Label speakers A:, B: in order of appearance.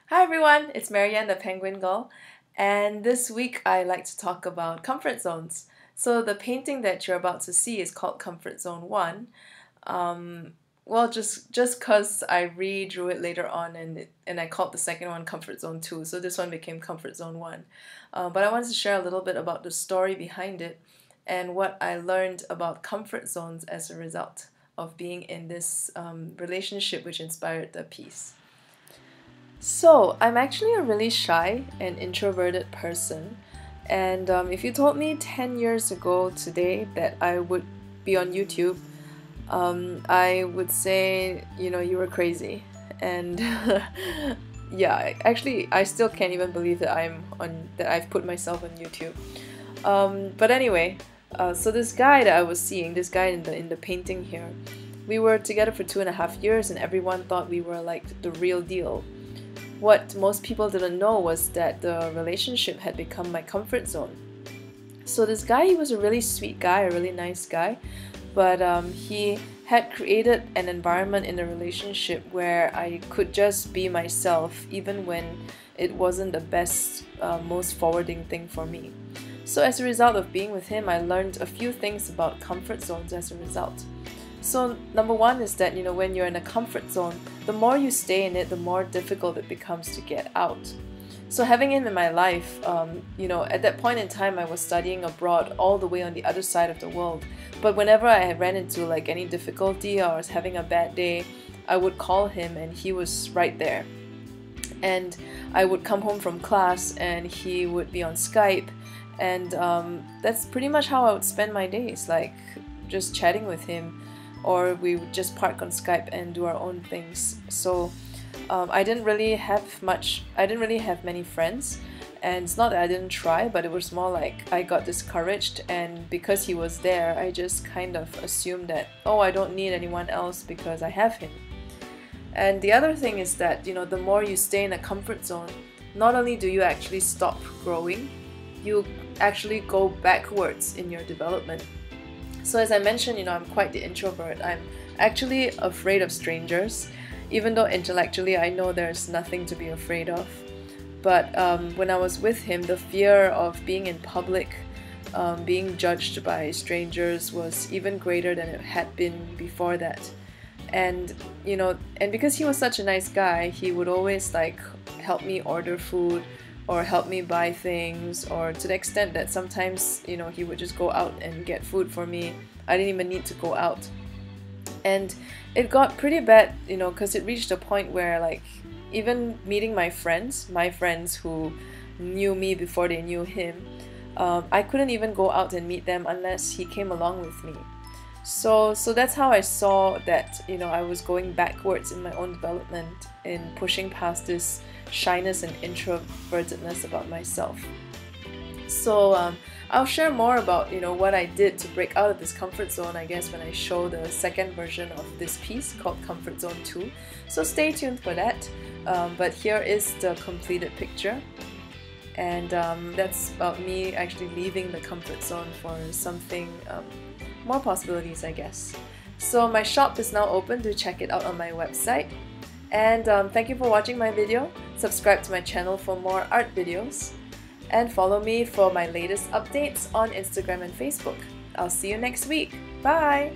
A: Hi everyone, it's MaryAnn the PenguinGirl, and this week I like to talk about comfort zones. So the painting that you're about to see is called Comfort Zone 1. Well, just cause I redrew it later on and I called the second one Comfort Zone 2, so this one became Comfort Zone 1. But I wanted to share a little bit about the story behind it and what I learned about comfort zones as a result of being in this relationship which inspired the piece. So, I'm actually a really shy and introverted person, and if you told me 10 years ago today that I would be on YouTube, I would say, you were crazy. And yeah, actually, I still can't even believe that I've put myself on YouTube. But anyway, so this guy that I was seeing, this guy in the painting here, we were together for 2.5 years, and everyone thought we were like the real deal. What most people didn't know was that the relationship had become my comfort zone. So this guy, he was a really sweet guy, a really nice guy, but he had created an environment in the relationship where I could just be myself even when it wasn't the best, most forwarding thing for me. So as a result of being with him, I learned a few things about comfort zones as a result. So number one is that, when you're in a comfort zone, the more you stay in it, the more difficult it becomes to get out. So having him in my life, at that point in time I was studying abroad all the way on the other side of the world. But whenever I ran into like any difficulty or was having a bad day, I would call him and he was right there. And I would come home from class and he would be on Skype, and that's pretty much how I would spend my days, like just chatting with him. Or we would just park on Skype and do our own things. So I didn't really have many friends, and it's not that I didn't try, but it was more like I got discouraged, and because he was there, I just kind of assumed that, oh, I don't need anyone else because I have him. And the other thing is that, the more you stay in a comfort zone, not only do you actually stop growing, you actually go backwards in your development. So as I mentioned, I'm quite the introvert. I'm actually afraid of strangers, even though intellectually I know there's nothing to be afraid of. But when I was with him, the fear of being in public, being judged by strangers was even greater than it had been before that. And and because he was such a nice guy, he would always like help me order food or help me buy things, or to the extent that sometimes, he would just go out and get food for me. I didn't even need to go out. And it got pretty bad, because it reached a point where, like, even meeting my friends who knew me before they knew him, I couldn't even go out and meet them unless he came along with me. So that's how I saw that, I was going backwards in my own development in pushing past this shyness and introvertedness about myself. So I'll share more about, what I did to break out of this comfort zone, I guess, when I show the second version of this piece called Comfort Zone 2. So stay tuned for that. But here is the completed picture. And that's about me actually leaving the comfort zone for something, more possibilities, I guess. So my shop is now open. Do check it out on my website. And thank you for watching my video. Subscribe to my channel for more art videos. And follow me for my latest updates on Instagram and Facebook. I'll see you next week. Bye!